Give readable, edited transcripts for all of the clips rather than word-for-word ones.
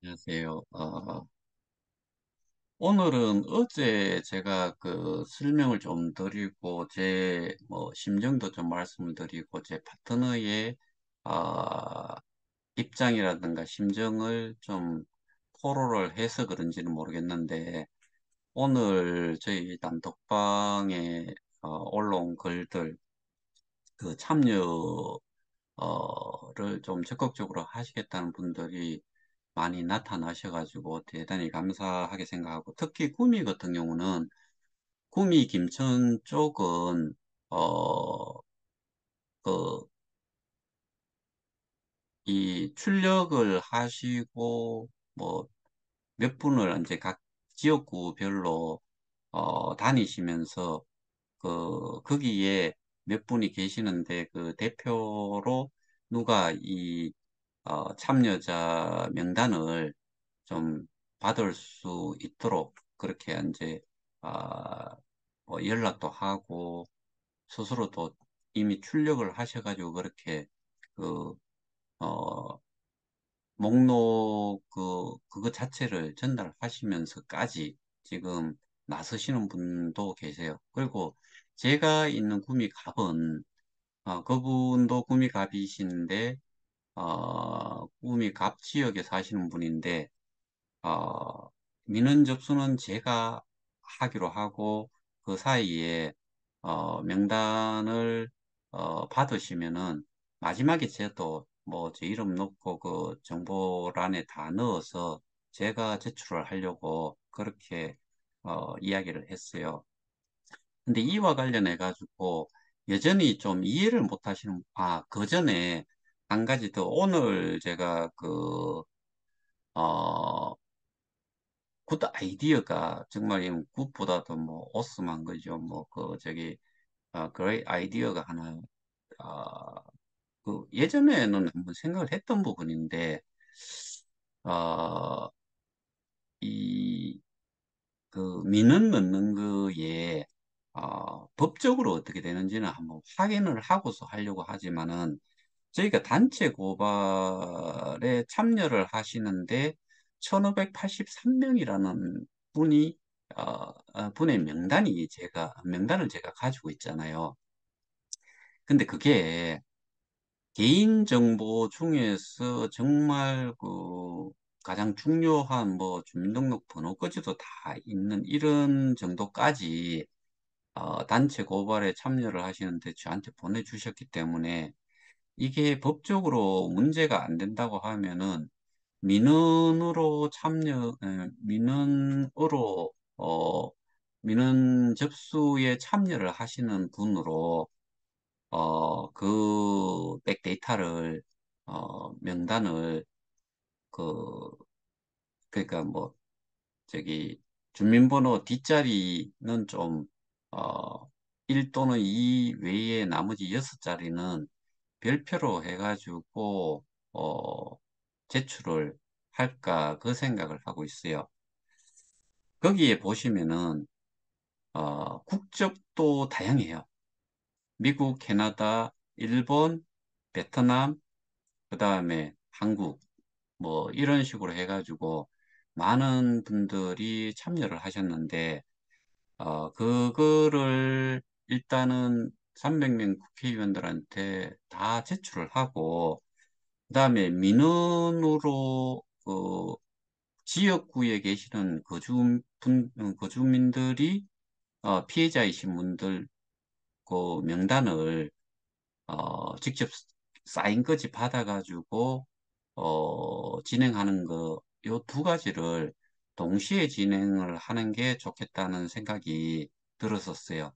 안녕하세요. 오늘은 어제 제가 그 설명을 좀 드리고, 제 뭐 심정도 좀 말씀을 드리고, 제 파트너의 아, 입장이라든가 심정을 좀 토로를 해서 그런지는 모르겠는데, 오늘 저희 단톡방에 올라온 글들, 그 참여를 좀 적극적으로 하시겠다는 분들이 많이 나타나셔가지고 대단히 감사하게 생각하고, 특히 구미 같은 경우는 구미 김천 쪽은 어, 그, 이 출력을 하시고 뭐 몇 분을 이제 각 지역구별로 다니시면서 거기에 몇 분이 계시는데, 그 대표로 누가 이 참여자 명단을 좀 받을 수 있도록 그렇게 이제 아, 뭐 연락도 하고, 스스로도 이미 출력을 하셔가지고 그렇게 그 어, 목록 그거 자체를 전달하시면서까지 지금 나서시는 분도 계세요. 그리고 제가 있는 구미갑은 그분도 구미갑이신데 구미갑 지역에 사시는 분인데, 어, 민원 접수는 제가 하기로 하고, 그 사이에 명단을 받으시면은 마지막에 제도 뭐 제 이름 넣고 그 정보란에 다 넣어서 제가 제출을 하려고 그렇게 이야기를 했어요. 근데 이와 관련해 가지고 여전히 좀 이해를 못 하시는, 그 전에 한 가지 더. 오늘 제가 어, 굿 아이디어가 정말 굿보다도 뭐 오스만 거죠. 뭐 그레이 아이디어가 하나, 아, 예전에는 한번 생각을 했던 부분인데, 어, 이 민원 넣는 거에 법적으로 어떻게 되는지는 한번 확인을 하고서 하려고 하지만은, 저희가 단체 고발에 참여를 하시는데 1583명이라는 분이 분의 명단을 제가 가지고 있잖아요. 근데 그게 개인정보 중에서 정말 가장 중요한 뭐 주민등록번호까지도 다 있는 이런 정도까지 단체 고발에 참여를 하시는데 저한테 보내주셨기 때문에, 이게 법적으로 문제가 안 된다고 하면은 민원으로 민원 접수에 참여를 하시는 분으로 그 백데이터를 명단을 그 그러니까 뭐 저기 주민번호 뒷자리는 좀 어, 1 또는 2 외에 나머지 6자리는 별표로 해가지고 제출을 할까 그 생각을 하고 있어요. 거기에 보시면은 국적도 다양해요. 미국, 캐나다, 일본, 베트남, 그다음에 한국, 뭐 이런 식으로 해가지고 많은 분들이 참여를 하셨는데, 그거를 일단은 300명 국회의원들한테 다 제출을 하고, 그다음에 민원으로 지역구에 계시는 거주민들이 피해자이신 분들 그 명단을 직접 사인까지 받아가지고 진행하는 요 두 가지를 동시에 진행을 하는 게 좋겠다는 생각이 들었었어요.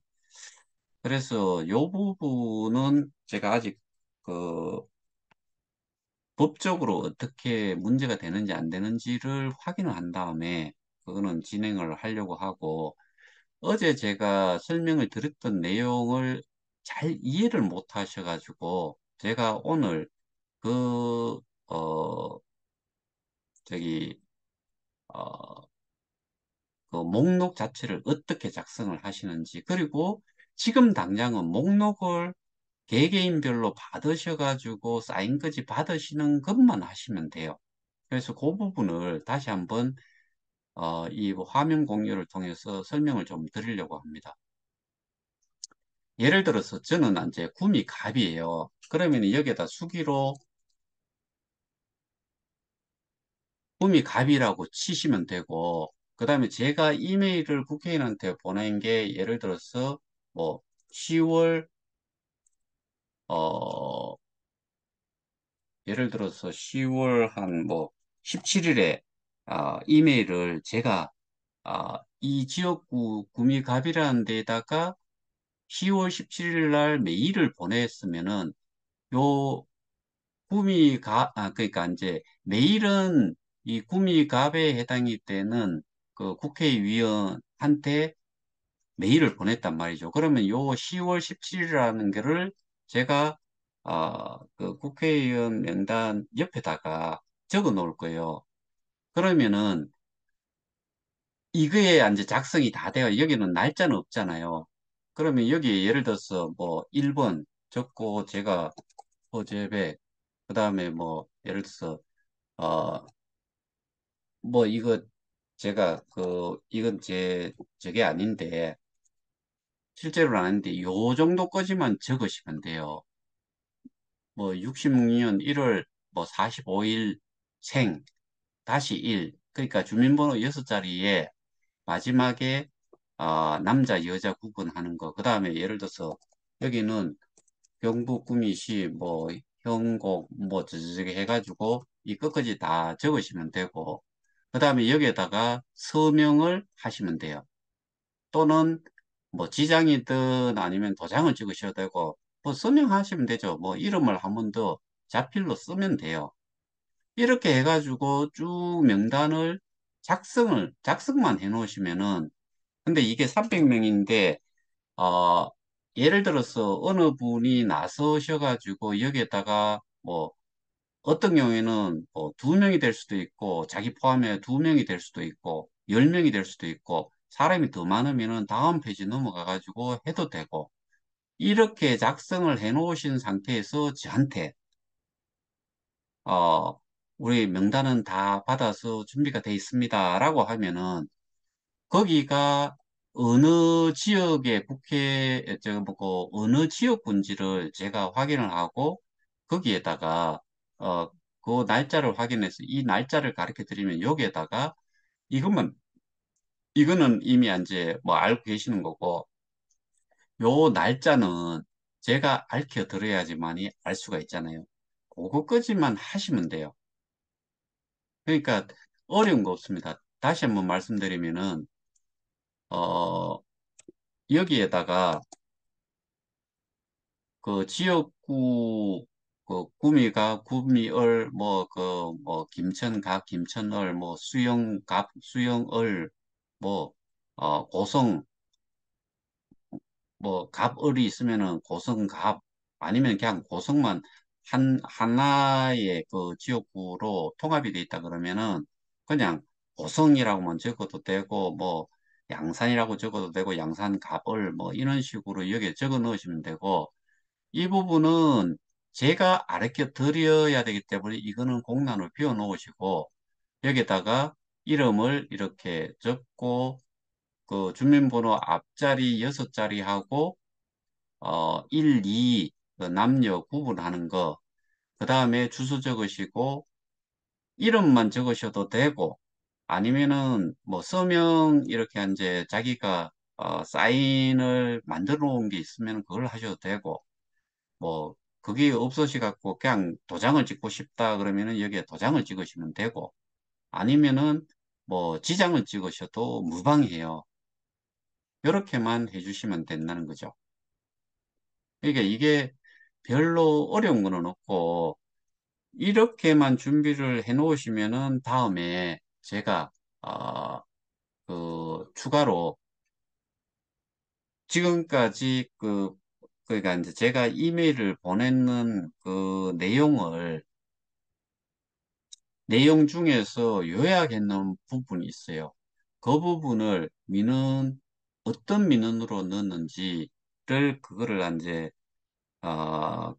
그래서 요 부분은 제가 아직 그 법적으로 어떻게 문제가 되는지 안 되는지를 확인을 한 다음에 그거는 진행을 하려고 하고, 어제 제가 설명을 드렸던 내용을 잘 이해를 못 하셔가지고 제가 오늘 그, 어, 저기, 어, 그 목록 자체를 어떻게 작성을 하시는지, 그리고 지금 당장은 목록을 개개인별로 받으셔가지고 사인까지 받으시는 것만 하시면 돼요. 그래서 그 부분을 다시 한번 이 화면 공유를 통해서 설명을 좀 드리려고 합니다. 예를 들어서 저는 이제 구미 갑이에요. 그러면 여기에다 수기로 구미 갑이라고 치시면 되고, 그 다음에 제가 이메일을 국회의원한테 보낸 게 예를 들어서 뭐 10월 어 예를 들어서 10월 한 뭐 17일에 이메일을 제가 이 지역구 구미갑이라는 데에다가 10월 17일 날 메일을 보냈으면은 요 그러니까 이제 메일은 이 구미갑에 해당이 되는 그 국회의원한테 메일을 보냈단 말이죠. 그러면 요 10월 17일이라는 거를 제가 그 국회의원 명단 옆에다가 적어 놓을 거예요. 그러면은 이거에 이제 작성이 다 돼요. 여기는 날짜는 없잖아요. 그러면 여기 예를 들어서 뭐 1번 적고 제가 허재배 그다음에 뭐 예를 들어서 어 뭐 이거 제가 이건 저게 아닌데 실제로는 아닌데 요 정도까지만 적으시면 돼요. 뭐 66년 1월 뭐 45일 생 다시 1 그러니까 주민번호 6자리에 마지막에 남자 여자 구분하는 거. 그다음에 예를 들어서 여기는 경북 구미시 뭐 형곡 뭐 저저저게 해가지고 이 끝까지 다 적으시면 되고 그다음에 여기에다가 서명을 하시면 돼요. 또는 뭐 지장이든 아니면 도장을 찍으셔도 되고 뭐 서명하시면 되죠. 뭐 이름을 한 번 더 자필로 쓰면 돼요. 이렇게 해가지고 쭉 명단을 작성만 해 놓으시면은 근데 이게 300명인데 예를 들어서 어느 분이 나서셔가지고 여기에다가 뭐 어떤 경우에는 뭐 2명이 될 수도 있고 자기 포함해 2명이 될 수도 있고 10명이 될 수도 있고 사람이 더 많으면은 다음 페이지 넘어가가지고 해도 되고 이렇게 작성을 해 놓으신 상태에서 저한테 어, 우리 명단은 다 받아서 준비가 돼 있습니다 라고 하면은 거기가 어느 지역의 제가 보고 어느 지역군지를 제가 확인을 하고 거기에다가 어, 그 날짜를 확인해서 이 날짜를 가르쳐 드리면 여기에다가 이것만 이거는 이미 이제 뭐 알고 계시는 거고 요 날짜는 제가 알려 드려야지만이 알 수가 있잖아요. 그거까지만 하시면 돼요. 그러니까 어려운 거 없습니다. 다시 한번 말씀드리면은 어, 여기에다가 그 지역구 그 구미가 구미을 뭐 뭐 김천갑 김천을 뭐 수영갑 수영을 뭐 고성 뭐 갑을이 있으면은 고성갑 아니면 그냥 고성만 하나의 그 지역구로 통합이 돼 있다 그러면은 그냥 고성이라고만 적어도 되고 뭐 양산이라고 적어도 되고 양산갑을 뭐 이런 식으로 여기에 적어 넣으시면 되고 이 부분은 제가 가르쳐 드려야 되기 때문에 이거는 공란을 비워 놓으시고 여기다가 이름을 이렇게 적고 그 주민번호 앞자리 6자리하고 1, 2 그 남녀 구분하는 거, 그 다음에 주소 적으시고 이름만 적으셔도 되고 아니면은 뭐 서명 이렇게 이제 자기가 사인을 만들어 놓은 게 있으면 그걸 하셔도 되고 뭐 그게 없으시 갖고 그냥 도장을 찍고 싶다 그러면은 여기에 도장을 찍으시면 되고 아니면은 뭐 지장을 찍으셔도 무방해요. 이렇게만 해주시면 된다는 거죠. 그러니까 이게 별로 어려운 거는 없고 이렇게만 준비를 해 놓으시면은 다음에 제가 어, 추가로 지금까지 그러니까 이제 제가 이메일을 보냈는 그 내용 중에서 요약해 놓은 부분이 있어요. 그 부분을 어떤 민원으로 넣었는지를 그거를 이제 어,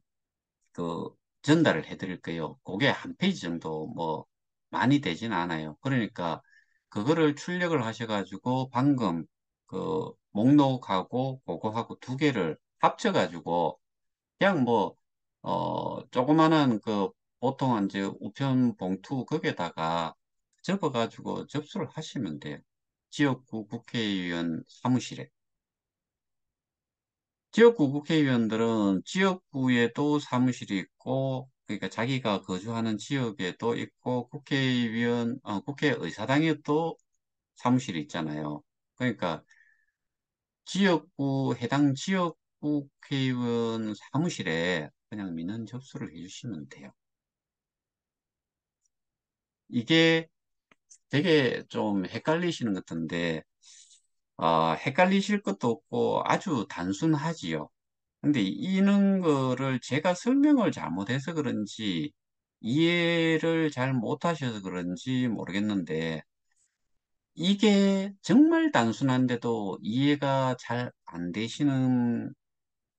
그 전달을 해 드릴 거예요. 그게 한 페이지 정도 뭐 많이 되진 않아요. 그러니까 그거를 출력을 하셔가지고 방금 그 목록하고 그거하고 두 개를 합쳐가지고 그냥 뭐, 조그마한 그 보통 이제 우편 봉투 거기에다가 접어가지고 접수를 하시면 돼요. 지역구 국회의원 사무실에. 지역구 국회의원들은 지역구에도 사무실이 있고, 그러니까 자기가 거주하는 지역에도 있고, 국회의사당에도 사무실이 있잖아요. 그러니까 해당 지역구 국회의원 사무실에 그냥 민원 접수를 해주시면 돼요. 이게 되게 좀 헷갈리시는 것 같은데, 헷갈리실 것도 없고 아주 단순하지요. 근데 이런 거를 제가 설명을 잘못해서 그런지 이해를 잘 못하셔서 그런지 모르겠는데 이게 정말 단순한데도 이해가 잘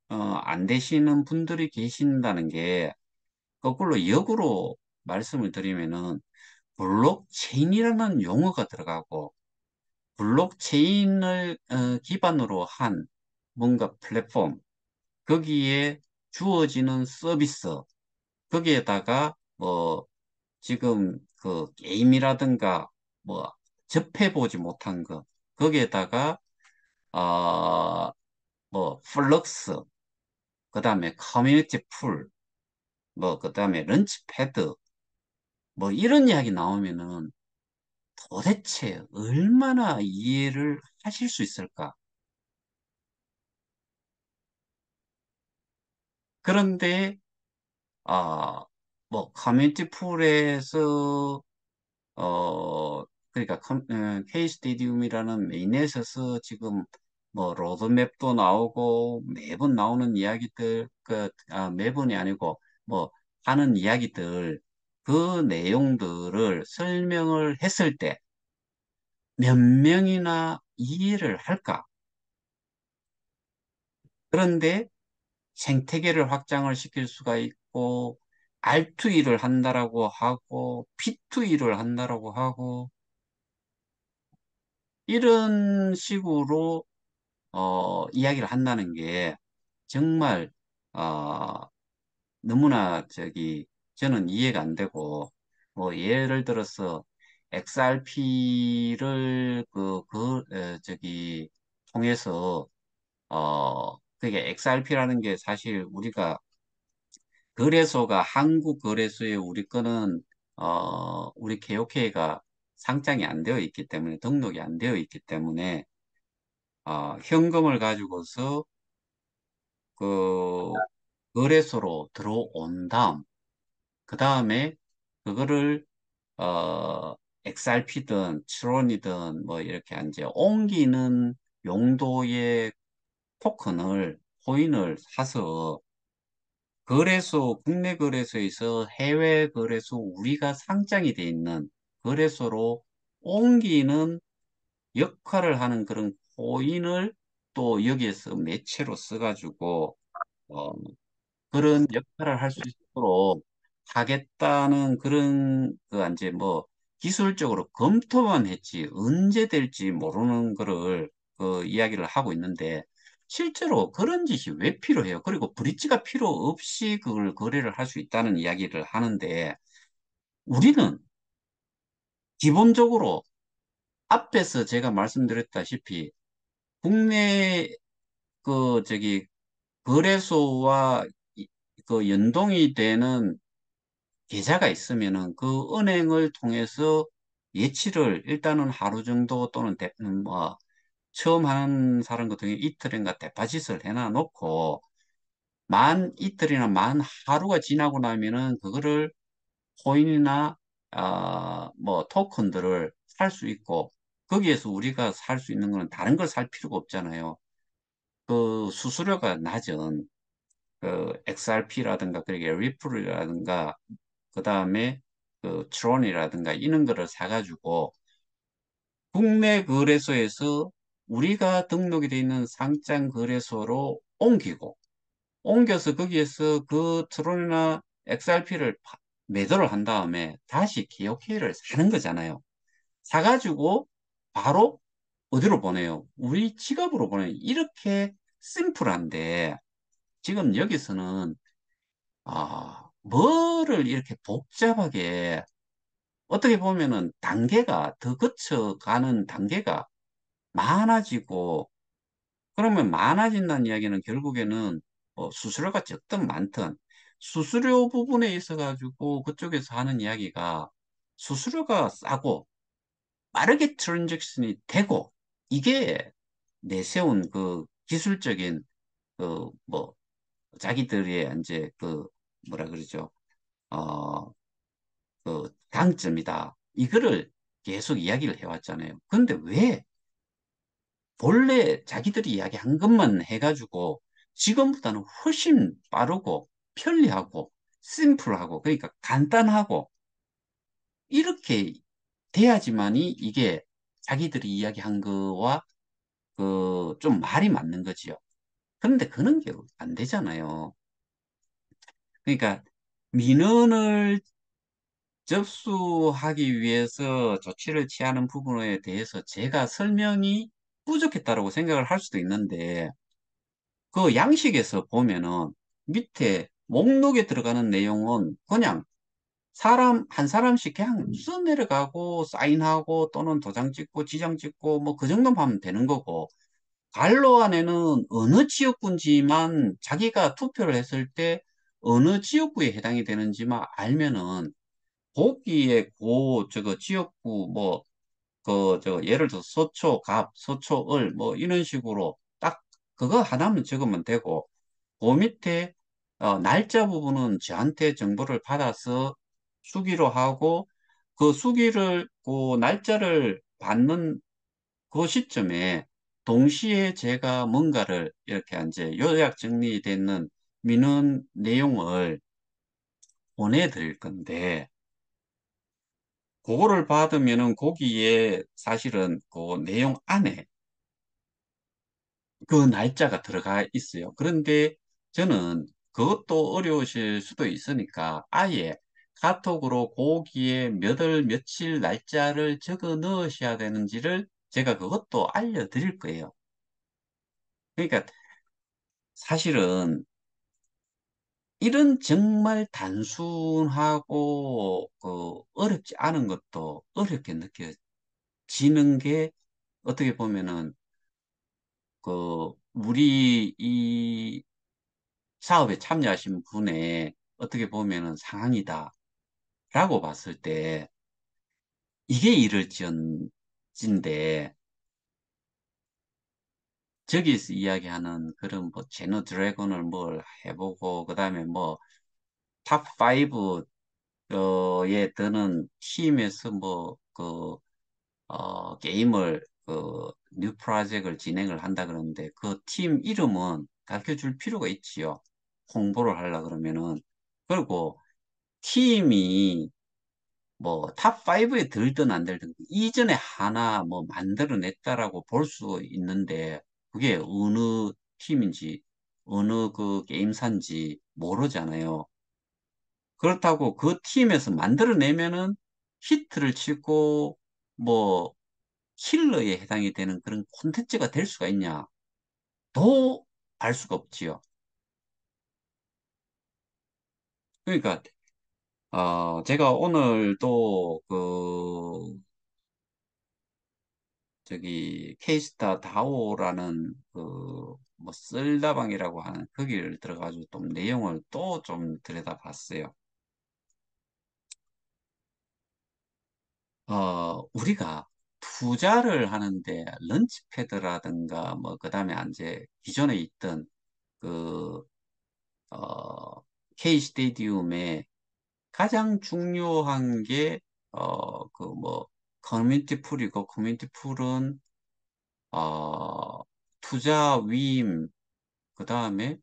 안 되시는 분들이 계신다는 게 거꾸로 역으로 말씀을 드리면은 블록체인이라는 용어가 들어가고 블록체인을 기반으로 한 뭔가 플랫폼 거기에 주어지는 서비스 거기에다가 뭐 지금 그 게임이라든가 뭐 접해보지 못한 거 거기에다가 뭐 플럭스 그다음에 커뮤니티 풀 뭐 그다음에 런치패드 뭐 이런 이야기 나오면은 도대체 얼마나 이해를 하실 수 있을까? 그런데 뭐 커뮤니티 풀에서 그러니까 K 스테디움이라는 메인넷에서 지금 뭐 로드맵도 나오고 매번 나오는 이야기들 매번이 아니고 뭐 하는 이야기들 그 내용들을 설명을 했을 때 몇 명이나 이해를 할까? 그런데 생태계를 확장을 시킬 수가 있고 R2E를 한다라고 하고 P2E를 한다라고 하고 이런 식으로 이야기를 한다는 게 정말 어, 너무나 저는 이해가 안 되고 뭐 예를 들어서 XRP를 통해서 그게 XRP라는 게 사실 우리가 거래소가 한국 거래소에 우리 거는 우리 KOK가 상장이 안 되어 있기 때문에 등록이 안 되어 있기 때문에 현금을 가지고서 그 거래소로 들어온 그 다음에 그거를 XRP든 트론이든 뭐 이렇게 이제 옮기는 용도의 코인을 사서 국내 거래소에서 해외 거래소 우리가 상장이 돼 있는 거래소로 옮기는 역할을 하는 그런 코인을 또 여기에서 매체로 써가지고 어, 그런 역할을 할 수 있도록 하겠다는 그런 이제 뭐 기술적으로 검토만 했지 언제 될지 모르는 거를 그 이야기를 하고 있는데 실제로 그런 짓이 왜 필요해요? 그리고 브릿지가 필요 없이 그걸 거래를 할 수 있다는 이야기를 하는데 우리는 기본적으로 앞에서 제가 말씀드렸다시피 국내 거래소와 그 연동이 되는 계좌가 있으면은 그 은행을 통해서 예치를 일단은 하루 정도 또는 뭐 처음 하는 사람 같은 경우에 이틀인가 데파짓을 해놔 놓고 만 이틀이나 만 하루가 지나고 나면은 그거를 코인이나 뭐 토큰들을 살 수 있고 거기에서 우리가 살 수 있는 거는 다른 걸 살 필요가 없잖아요. 그 수수료가 낮은 그 XRP라든가 그러게 리플이라든가 그다음에 그 트론이라든가 이런 거를 사가지고 국내 거래소에서 우리가 등록이 돼 있는 상장 거래소로 옮겨서 거기에서 그 트론이나 XRP를 매도를 한 다음에 다시 KOK를 사는 거잖아요. 사가지고 바로 어디로 보내요? 우리 지갑으로 보내요. 이렇게 심플한데 지금 여기서는 뭐를 이렇게 복잡하게 어떻게 보면은 단계가 더 거쳐가는 단계가 많아지고 그러면 많아진다는 이야기는 결국에는 수수료가 적든 많든 수수료 부분에 있어 가지고 그쪽에서 하는 이야기가 수수료가 싸고 빠르게 트랜잭션이 되고 이게 내세운 그 기술적인 그 뭐 자기들의 이제 그 뭐라 그러죠? 어, 그 강점이다. 이거를 계속 이야기를 해왔잖아요. 그런데 왜 본래 자기들이 이야기한 것만 해가지고 지금보다는 훨씬 빠르고 편리하고 심플하고 그러니까 간단하고 이렇게 돼야지만이 이게 자기들이 이야기한 거와 그 좀 말이 맞는 거지요. 그런데 그런 게 안 되잖아요. 그러니까 민원을 접수하기 위해서 조치를 취하는 부분에 대해서 제가 설명이 부족했다고 생각을 할 수도 있는데 그 양식에서 보면은 밑에 목록에 들어가는 내용은 그냥 사람 한 사람씩 그냥 써 내려가고 사인하고 또는 도장 찍고 지장 찍고 뭐 그 정도만 하면 되는 거고 갈로 안에는 어느 지역구인지만 자기가 투표를 했을 때 어느 지역구에 해당이 되는지만 알면은 거기에 저거 지역구 뭐 예를 들어 서초 갑 서초 을 뭐 이런 식으로 딱 그거 하나만 적으면 되고 그 밑에 날짜 부분은 저한테 정보를 받아서 수기로 하고 그 수기를 그 날짜를 받는 그 시점에 동시에 제가 뭔가를 이렇게 이제 요약 정리되는 민원 내용을 보내드릴 건데 그거를 받으면은 거기에 사실은 그 내용 안에 그 날짜가 들어가 있어요. 그런데 저는 그것도 어려우실 수도 있으니까 아예 카톡으로 거기에 몇 월 며칠 날짜를 적어 넣으셔야 되는지를 제가 그것도 알려드릴 거예요. 그러니까 사실은 이런 정말 단순하고 그 어렵지 않은 것도 어렵게 느껴지는 게 어떻게 보면은 그 우리 이 사업에 참여하신 분의 어떻게 보면은 상황이다라고 봤을 때 이게 이럴지언진데 저기서 이야기하는 그런 뭐 제너 드래곤을 뭘 해보고 그다음에 뭐 탑 5에 드는 팀에서 게임을 뉴 프로젝트를 진행을 한다 그러는데 그 팀 이름은 가르쳐 줄 필요가 있지요. 홍보를 하려 그러면은. 그리고 팀이 뭐 탑 5에 들든 안 들든 이전에 하나 뭐 만들어냈다라고 볼 수 있는데 그게 어느 팀인지 어느 그 게임사인지 모르잖아요. 그렇다고 그 팀에서 만들어내면은 히트를 치고 뭐 킬러에 해당이 되는 그런 콘텐츠가 될 수가 있냐? 더 알 수가 없지요. 그러니까 제가 오늘도 저기 케이스타 다오라는 뭐 쓸다방이라고 하는 거기를 들어가지고 좀 내용을 또 좀 들여다봤어요. 우리가 투자를 하는데 런치패드라든가 뭐 그다음에 이제 기존에 있던 그 K 스테디움에 가장 중요한 게 커뮤니티 풀이고 커뮤니티 풀은 어, 투자 위임 그다음에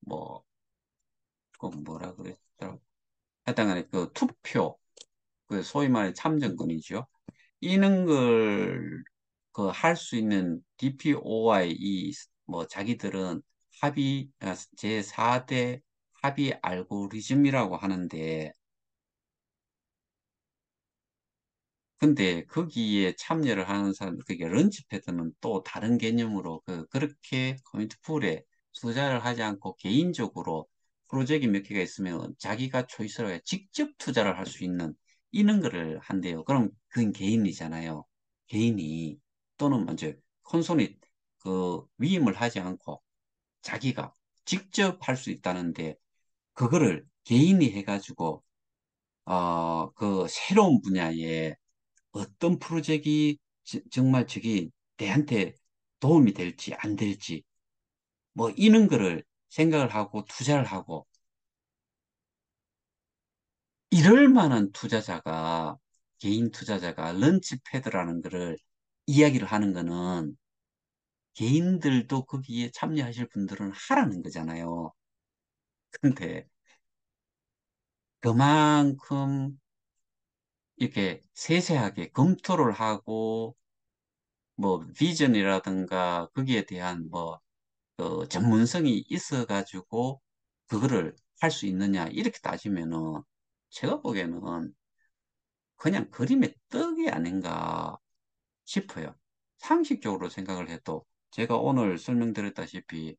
뭐 뭐라 그랬더라 하여튼 간에 그 투표 그 소위 말해 참정권이죠. 이런 걸 그 할 수 있는 DPOI 이뭐 자기들은 제4대 합의 알고리즘이라고 하는데 근데 거기에 참여를 하는 사람, 그게 런치패드는 또 다른 개념으로 그렇게 커뮤니티 풀에 투자를 하지 않고 개인적으로 프로젝트 몇 개가 있으면 자기가 초이스로 해 직접 투자를 할 수 있는 이런 거를 한대요. 그럼 그건 개인이잖아요. 개인이 또는 먼저 콘솔이 위임을 하지 않고 자기가 직접 할 수 있다는데 그거를 개인이 해가지고 그 새로운 분야에 어떤 프로젝트가 정말 저기 내한테 도움이 될지 안 될지 뭐 이런 거를 생각을 하고 투자를 하고 이럴 만한 투자자가 개인 투자자가 런치패드라는 거를 이야기를 하는 거는 개인들도 거기에 참여하실 분들은 하라는 거잖아요. 근데 그만큼 이렇게 세세하게 검토를 하고 뭐 비전이라든가 거기에 대한 전문성이 있어가지고 그거를 할 수 있느냐 이렇게 따지면은 제가 보기에는 그냥 그림의 떡이 아닌가 싶어요. 상식적으로 생각을 해도 제가 오늘 설명드렸다시피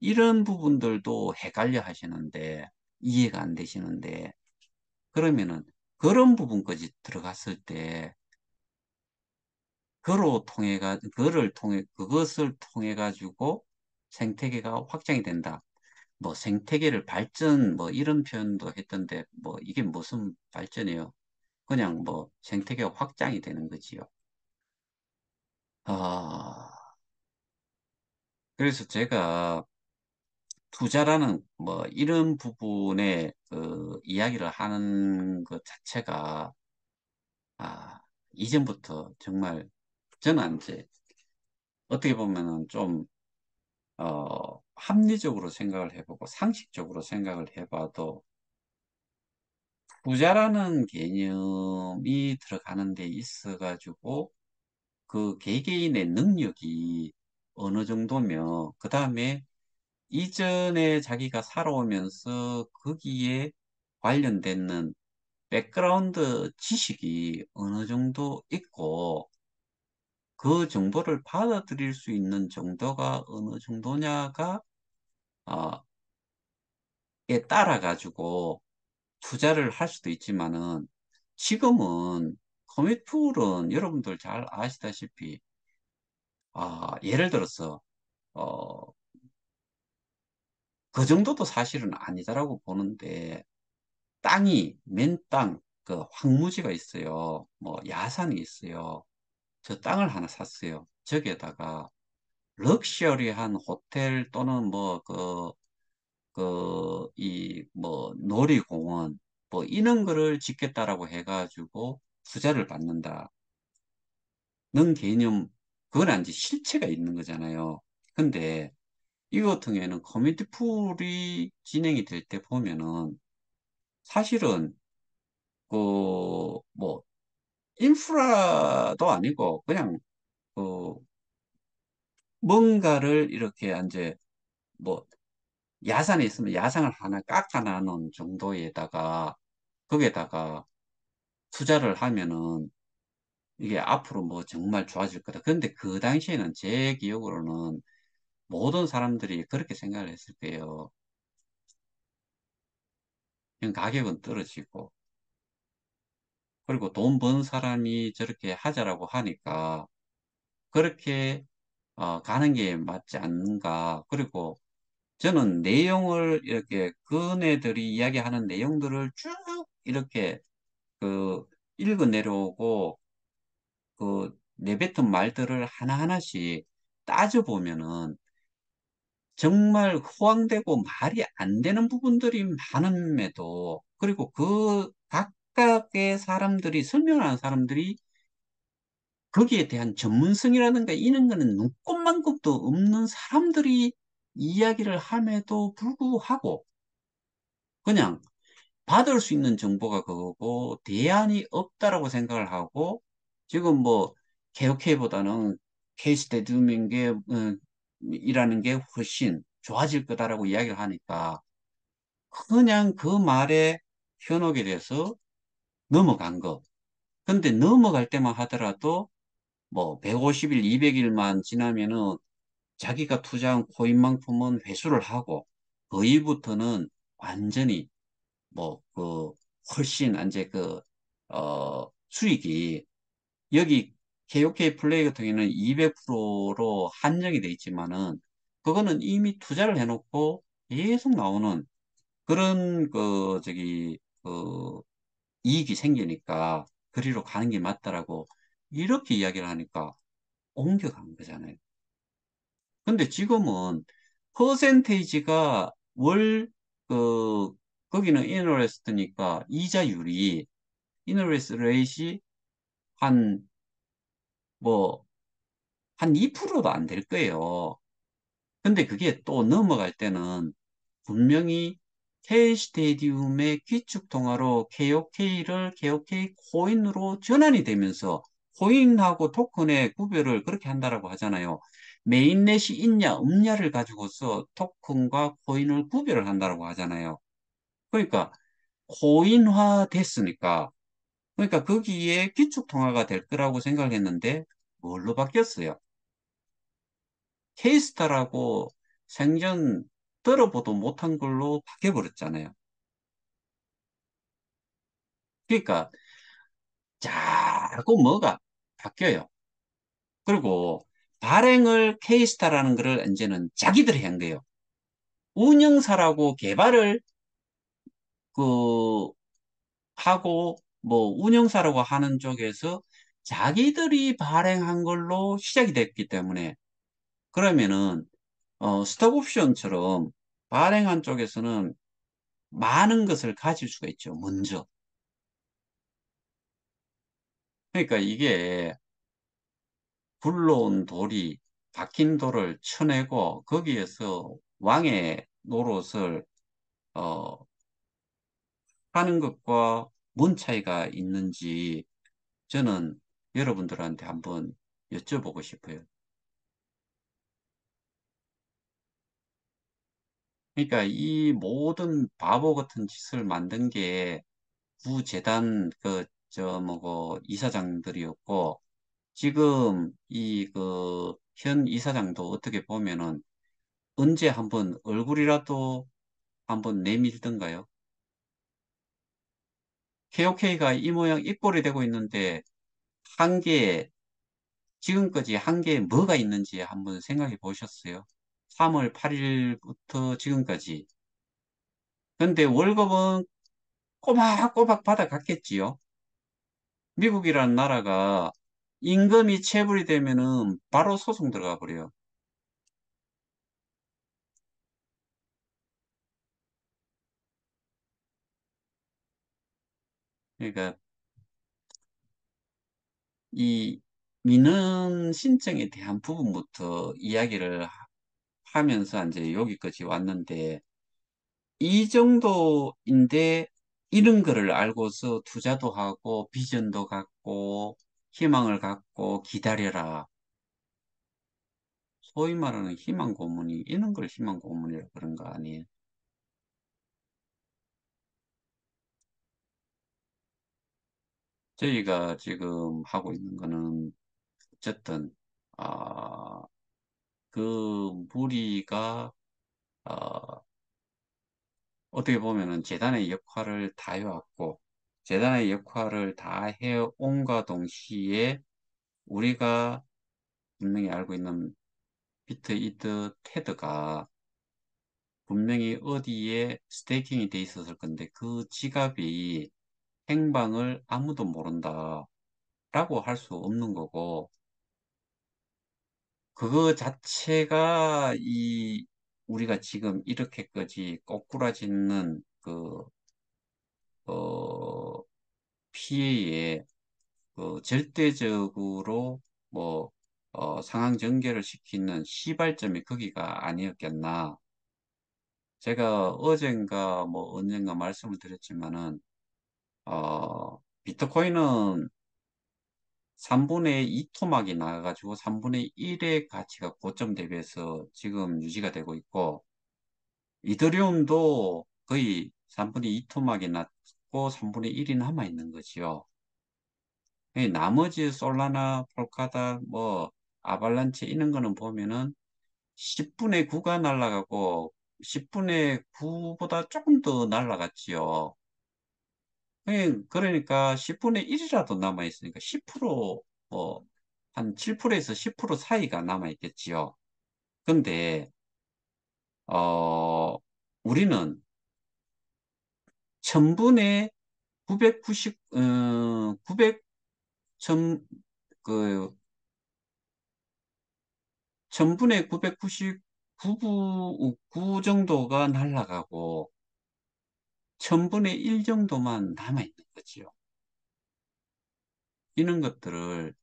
이런 부분들도 헷갈려 하시는데 이해가 안 되시는데 그러면은 그런 부분까지 들어갔을 때 그것을 통해 가지고 생태계가 확장이 된다. 뭐 생태계를 발전 뭐 이런 표현도 했던데 뭐 이게 무슨 발전이에요? 그냥 뭐 생태계가 확장이 되는 거지요. 아, 그래서 제가 투자라는 뭐 이런 부분에 이야기를 하는 것 자체가 이전부터 정말 저는 이제 어떻게 보면은 좀 합리적으로 생각을 해보고 상식적으로 생각을 해봐도 부자라는 개념이 들어가는 데 있어가지고 그 개개인의 능력이 어느 정도며 그 다음에 이전에 자기가 살아오면서 거기에 관련되는 백그라운드 지식이 어느 정도 있고 그 정보를 받아들일 수 있는 정도가 어느 정도냐가 어, 에 따라 가지고 투자를 할 수도 있지만은 지금은 커밋풀은 여러분들 잘 아시다시피 예를 들어서 어, 그 정도도 사실은 아니다라고 보는데 맨 땅, 그 황무지가 있어요. 뭐 야산이 있어요. 저 땅을 하나 샀어요. 저기에다가 럭셔리한 호텔 또는 뭐 놀이공원 뭐 이런 거를 짓겠다라고 해가지고 투자를 받는다. 는 개념, 그건 이제 실체가 있는 거잖아요. 근데 이거 같은 경우에는 커뮤니티 풀이 진행이 될 때 보면은 사실은 뭐 인프라도 아니고 그냥 그 뭔가를 이렇게 이제 뭐 야산에 있으면 야상을 하나 깎아놔놓은 정도에다가 거기에다가 투자를 하면은 이게 앞으로 뭐 정말 좋아질 거다. 그런데 그 당시에는 제 기억으로는 모든 사람들이 그렇게 생각을 했을 거예요. 그냥 가격은 떨어지고 그리고 돈 번 사람이 저렇게 하자라고 하니까 그렇게 가는 게 맞지 않는가. 그리고 저는 내용을 이렇게 그네들이 이야기하는 내용들을 쭉 이렇게 그 읽어 내려오고 내뱉은 말들을 하나하나씩 따져보면은 정말 호황되고 말이 안 되는 부분들이 많음에도 그리고 그 각각의 사람들이 설명하는 사람들이 거기에 대한 전문성이라든가 이런 거는 눈꼽만큼도 없는 사람들이 이야기를 함에도 불구하고 그냥 받을 수 있는 정보가 그거고 대안이 없다라고 생각을 하고 지금 뭐 KOK보다는 케이스테디움인 게 이라는 게 훨씬 좋아질 거다라고 이야기를 하니까 그냥 그 말에 현혹이 돼서 넘어간 거. 근데 넘어갈 때만 하더라도 뭐 150일, 200일만 지나면은 자기가 투자한 코인만큼은 회수를 하고 그 이후부터는 완전히 뭐 그 훨씬 이제 수익이 여기 KOK 플레이 같은 경우에는 200%로 한정이 돼 있지만은 그거는 이미 투자를 해놓고 계속 나오는 그런 이익이 생기니까 그리로 가는 게 맞다라고 이렇게 이야기를 하니까 옮겨간 거잖아요. 근데 지금은 퍼센테이지가 그, 거기는 인터레스트니까 이자율이, 인터레스트 레이시 한, 뭐, 한 2%도 안 될 거예요. 근데 그게 또 넘어갈 때는 분명히 K 스테디움의 기축 통화로 KOK를 KOK 코인으로 전환이 되면서 코인하고 토큰의 구별을 그렇게 한다라고 하잖아요. 메인넷이 있냐 없냐를 가지고서 토큰과 코인을 구별을 한다라고 하잖아요. 그러니까 코인화 됐으니까 그러니까 거기에 기축 통화가 될 거라고 생각했는데 뭘로 바뀌었어요? 케이스타라고 생전 들어보도 못한 걸로 바뀌어버렸잖아요. 그러니까 자꾸 뭐가 바뀌어요. 그리고 발행을 케이스타라는 거를 이제는 자기들이 한 거예요. 운영사라고 개발을 그 하고 뭐 운영사라고 하는 쪽에서 자기들이 발행한 걸로 시작이 됐기 때문에 그러면은 스톡 옵션처럼 발행한 쪽에서는 많은 것을 가질 수가 있죠. 먼저. 그러니까 이게 굴러온 돌이 박힌 돌을 쳐내고 거기에서 왕의 노릇을 어, 하는 것과 뭔 차이가 있는지 저는 여러분들한테 한번 여쭤보고 싶어요. 그러니까 이 모든 바보 같은 짓을 만든 게 구재단 이사장들이었고 지금 현 이사장도 어떻게 보면은 언제 한번 얼굴이라도 한번 내밀던가요? KOK가 이 모양 이 꼴이 되고 있는데 한 개에 지금까지 한 개에 뭐가 있는지 한번 생각해 보셨어요? 3월 8일부터 지금까지. 근데 월급은 꼬박꼬박 받아갔겠지요. 미국이라는 나라가 임금이 체불이 되면은 바로 소송 들어가 버려요. 그러니까 이 민원 신청에 대한 부분부터 이야기를 하면서 이제 여기까지 왔는데 이 정도인데 이런 거를 알고서 투자도 하고 비전도 갖고 희망을 갖고 기다려라. 소위 말하는 희망 고문이 이런 걸 희망 고문이라 그런 거 아니에요? 저희가 지금 하고 있는 거는 어쨌든 아, 그 무리가 어, 어떻게 보면은 재단의 역할을 다 해왔고 재단의 역할을 다 해온과 동시에 우리가 분명히 알고 있는 비트 이트 테드가 분명히 어디에 스테이킹이 돼 있었을 건데 그 지갑이 행방을 아무도 모른다라고 할 수 없는 거고 그거 자체가 우리가 지금 이렇게까지 꼬꾸라지는 어, 피해에 절대적으로 뭐 상황 전개를 시키는 시발점이 거기가 아니었겠나. 제가 어젠가 뭐 언젠가 말씀을 드렸지만은 비트코인은 3분의 2 토막이 나가지고 3분의 1의 가치가 고점 대비해서 지금 유지가 되고 있고 이더리움도 거의 3분의 2 토막이 났고 3분의 1이 남아 있는 거지요. 이 나머지 솔라나, 폴카다, 뭐, 아발란체 이런 거는 보면은 10분의 9가 날아가고 10분의 9보다 조금 더 날아갔지요. 그러니까 10분의 1이라도 남아있으니까 10%, 뭐, 한 7%에서 10% 사이가 남아있겠지요. 근데, 어, 우리는 1000분의 990, 900, 천, 그, 1000분의 999구 정도가 날아가고, 1000분의 1 정도만 남아있는 거지요. 이런 것들을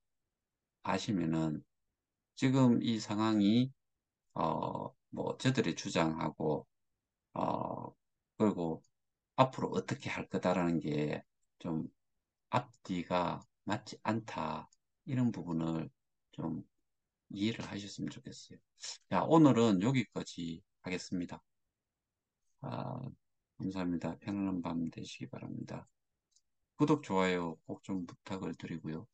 아시면은, 지금 이 상황이, 뭐, 저들이 주장하고, 어, 그리고 앞으로 어떻게 할 거다라는 게 좀 앞뒤가 맞지 않다. 이런 부분을 좀 이해를 하셨으면 좋겠어요. 자, 오늘은 여기까지 하겠습니다. 아, 감사합니다. 편안한 밤 되시기 바랍니다. 구독, 좋아요 꼭 좀 부탁을 드리고요.